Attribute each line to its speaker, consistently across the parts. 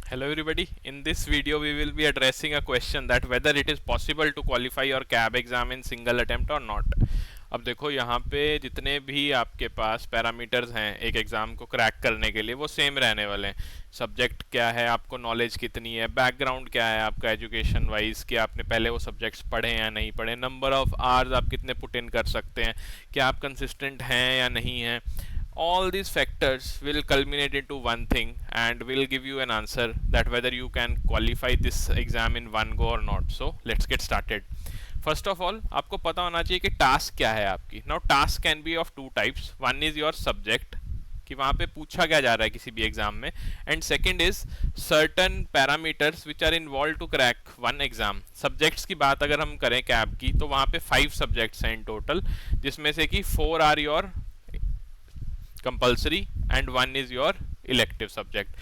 Speaker 1: Hello everybody. In this video we will be addressing a question that whether it is possible to qualify your CAB exam in single attempt or not. अब देखो यहाँ पे जितने भी आपके पास parameters हैं एक एग्ज़ाम को क्रैक करने के लिए वो सेम रहने वाले हैं. सब्जेक्ट क्या है, आपको नॉलेज कितनी है, बैकग्राउंड क्या है आपका एजुकेशन वाइज, कि आपने पहले वो सब्जेक्ट्स पढ़े या नहीं पढ़े, नंबर ऑफ आवर्स आप कितने पुट इन कर सकते हैं, क्या आप कंसिस्टेंट हैं या नहीं हैं. All these factors will culminate into one thing and will give you an answer that whether you can qualify this exam in one go or not. So let's get started. First of all, आपको पता होना चाहिए कि task क्या है आपकी. Now task can be of two types. One is your subject, कि वहाँ पे पूछा क्या जा रहा है किसी भी एग्जाम में, and second is certain parameters which are involve to crack one exam. Subjects की बात अगर हम करें कैब की तो वहाँ पे 5 सब्जेक्ट्स हैं इन टोटल, जिसमें से कि 4 are your compulsory and 1 is your elective subject.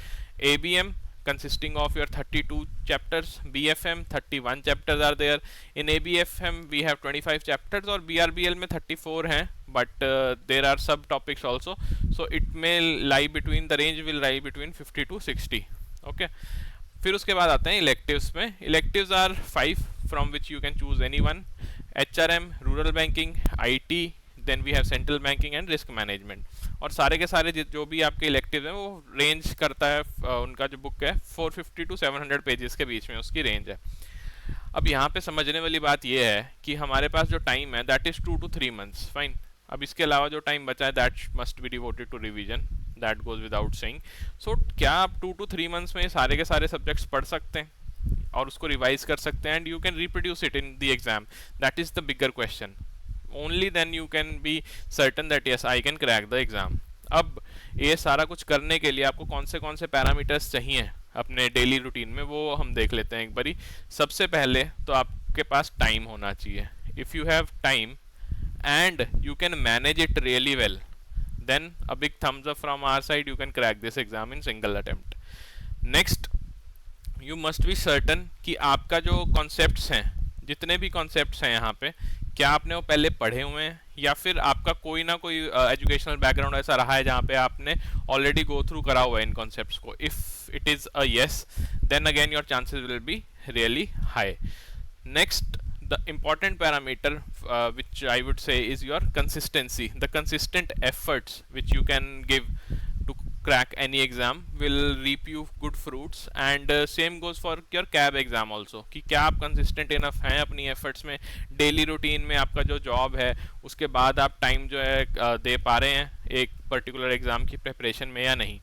Speaker 1: ABM consisting of your 32 chapters, BFM 31 chapters are there. In ABFM we have 25 chapters और BRBL में 34 हैं, but there are sub topics also, so it may lie between, the range will lie between 50 to 60. Okay, फिर उसके बाद आते हैं electives में. Electives are 5 from which you can choose any one. HRM, rural banking, IT, then we have central banking and risk management. और सारे के सारे जो भी आपके इलेक्टिव हैं वो रेंज करता है, उनका जो बुक है 450 to 700 पेजेस के बीच में उसकी रेंज है. अब यहाँ पे समझने वाली बात ये है कि हमारे पास जो टाइम है that is 2 to 3 months. Fine. अब इसके अलावा जो टाइम बचा है that must be devoted to revision, that goes without saying. So क्या आप 2 to 3 months में सारे के सारे सब्जेक्ट्स पढ़ सकते हैं और उसको रिवाइज कर सकते हैं, and you can reproduce it in the exam? That is the bigger question. Only then you can be certain that yes I can crack the exam. अब ये सारा कुछ करने के लिए आपको कौन से पैरामीटर्स चाहिए अपने डेली रूटीन में, वो हम देख लेते हैं एक बारी. सबसे पहले तो आपके पास टाइम होना चाहिए. If you have time and you can manage it really well, then a big thumbs up from our side, you can crack this exam in single attempt. Next, you must be certain कि आपका जो concepts हैं, जितने भी concepts हैं यहाँ पे, क्या आपने वो पहले पढ़े हुए हैं या फिर आपका कोई ना कोई एजुकेशनल बैकग्राउंड ऐसा रहा है जहाँ पे आपने ऑलरेडी गो थ्रू करा हुआ है इन कॉन्सेप्ट्स को. If it is a yes, then again your chances will be really high. Next, the important parameter which I would say is your consistency. The consistent efforts which you can give to crack any exam will reap you good fruits, and same goes for your CAB exam also, कि क्या आप consistent enough हैं अपनी efforts में, daily routine में आपका जो job है उसके बाद आप time जो है दे पा रहे हैं एक particular exam की preparation में या नहीं.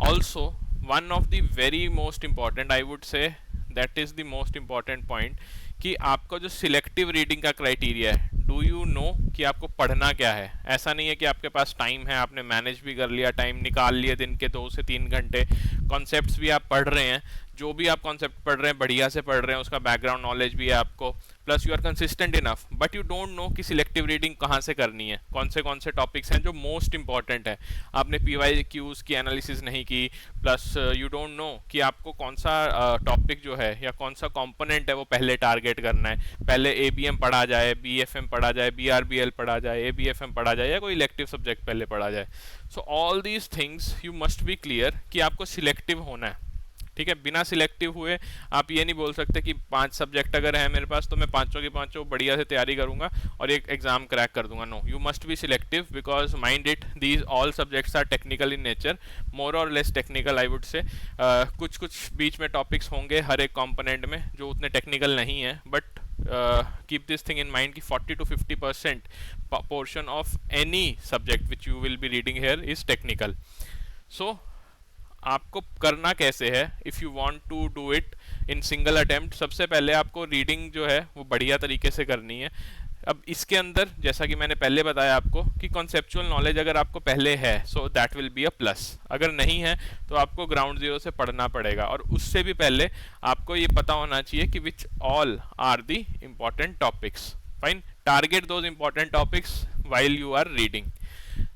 Speaker 1: Also one of the very most important, I would say that is the most important point, कि आपका जो सिलेक्टिव रीडिंग का क्राइटेरिया है, डू यू नो कि आपको पढ़ना क्या है. ऐसा नहीं है कि आपके पास टाइम है, आपने मैनेज भी कर लिया, टाइम निकाल लिया दिन के 2 से 3 घंटे, कॉन्सेप्ट्स भी आप पढ़ रहे हैं, जो भी आप कॉन्सेप्ट पढ़ रहे हैं बढ़िया से पढ़ रहे हैं, उसका बैकग्राउंड नॉलेज भी है आपको, plus you are consistent enough, but you don't know कि सिलेक्टिव रीडिंग कहाँ से करनी है, कौन से टॉपिक्स हैं जो मोस्ट इंपॉर्टेंट है. आपने PYQs की एनालिसिस नहीं की, प्लस यू डोंट नो कि आपको कौन सा टॉपिक जो है या कौन सा कंपोनेंट है वो पहले टारगेट करना है. पहले ABM पढ़ा जाए, BFM पढ़ा जाए, BRBL पढ़ा जाए, ABFM पढ़ा जाए, या कोई इलेक्टिव सब्जेक्ट पहले पढ़ा जाए. So all these things you must B clear कि आपको सिलेक्टिव होना है. ठीक है, बिना सिलेक्टिव हुए आप ये नहीं बोल सकते कि 5 सब्जेक्ट अगर है मेरे पास तो मैं पांचों की पांचों बढ़िया से तैयारी करूंगा और एक एग्जाम क्रैक कर दूंगा. No, you must be selective because mind it, these all subjects are technical in nature, more or less technical I would से. कुछ बीच में टॉपिक्स होंगे हर एक कॉम्पोनेंट में जो उतने टेक्निकल नहीं है, but keep this thing in mind कि 40 to 50% portion of any subject which you will be reading here is technical. So आपको करना कैसे है, if you want to do it in single attempt, सबसे पहले आपको रीडिंग जो है वो बढ़िया तरीके से करनी है. अब इसके अंदर जैसा कि मैंने पहले बताया आपको कि कॉन्सेप्चुअल नॉलेज अगर आपको पहले है so that will be a plus, अगर नहीं है तो आपको ग्राउंड जीरो से पढ़ना पड़ेगा. और उससे भी पहले आपको ये पता होना चाहिए कि which all are the important topics. Fine, target those important topics while you are reading.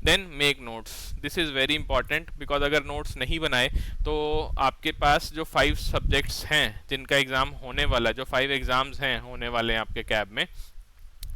Speaker 1: Then make notes, this is very important because अगर नोट्स नहीं बनाए तो आपके पास जो 5 सब्जेक्ट्स हैं जिनका एग्ज़ाम होने वाला, जो 5 एग्ज़ाम्स हैं होने वाले हैं आपके कैब में,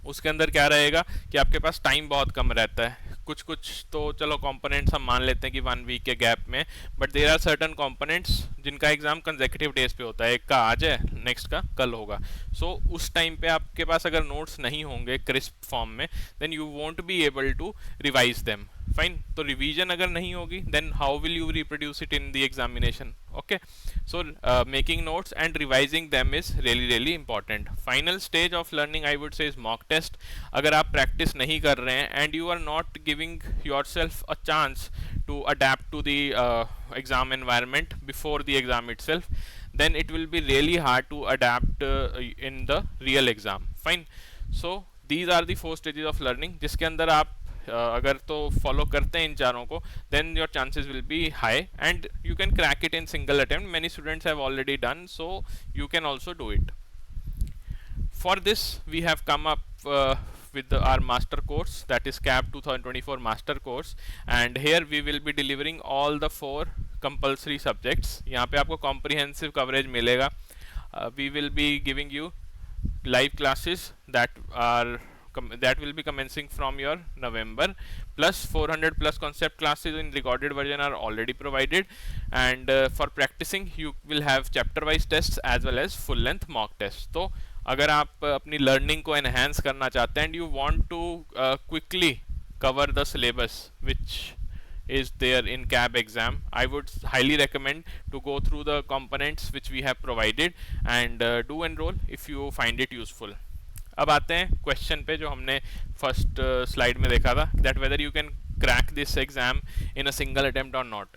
Speaker 1: उसके अंदर क्या रहेगा कि आपके पास टाइम बहुत कम रहता है. कुछ कुछ तो चलो कंपोनेंट्स हम मान लेते हैं कि 1 वीक के गैप में, but there are certain components जिनका एग्जाम कंसेक्यूटिव डेज पे होता है, एक का आज है, नेक्स्ट का कल होगा. सो उस टाइम पे आपके पास अगर नोट्स नहीं होंगे क्रिस्प फॉर्म में, then you won't be able to revise them. Fine. तो रिवीजन अगर नहीं होगी, then how will you reproduce it in the examination. Okay. So making notes and revising them is really really important. Final stage of learning I would say is mock test. अगर आप practice नहीं कर रहे हैं and you are not giving yourself a chance to adapt to the exam environment before the exam itself, then it will be really hard to adapt in the real exam. Fine. So these are the 4 stages of learning, जिसके अंदर आप अगर तो follow करते हैं इन चारों को, then your chances will be high and you can crack it in single attempt. Many students have already done, so you can also do it. For this we have come up with our master course, that is CAP 2024 master course, and here we will be delivering all the 4 compulsory subjects. यहाँ पे आपको comprehensive coverage मिलेगा. We will be giving you live classes that will be commencing from your November, plus 400 plus concept classes in recorded version are already provided, and for practicing you will have chapter wise tests as well as full length mock tests. तो अगर आप अपनी learning को enhance करना चाहते हैं and you want to quickly cover the syllabus which is there in CAB exam, I would highly recommend to go through the components which we have provided and do enroll if you find it useful. अब आते हैं question पे जो हमने first slide में देखा था, that whether you can crack this exam in a single attempt or not.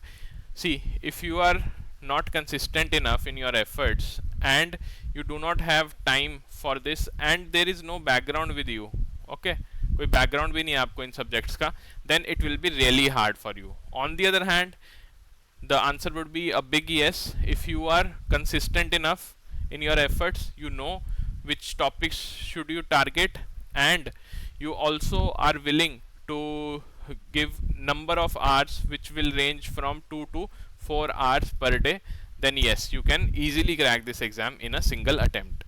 Speaker 1: See, if you are not consistent enough in your efforts and you do not have time for this and there is no background with you, okay, कोई background भी नहीं है आपको इन subjects का, then it will be really hard for you. On the other hand, the answer would be a big yes if you are consistent enough in your efforts, you know which topics should you target, and you also are willing to give number of hours which will range from 2 to 4 hours per day, then yes, you can easily crack this exam in a single attempt.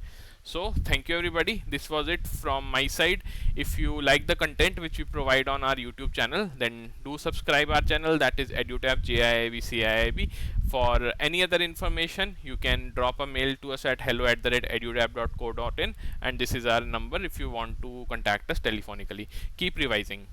Speaker 1: So thank you everybody, this was it from my side. If you like the content which we provide on our YouTube channel, then do subscribe our channel, that is EduTap JIIB CIIB. For any other information you can drop a mail to us at hello@edutap.co.in, and this is our number if you want to contact us telephonically. Keep revising.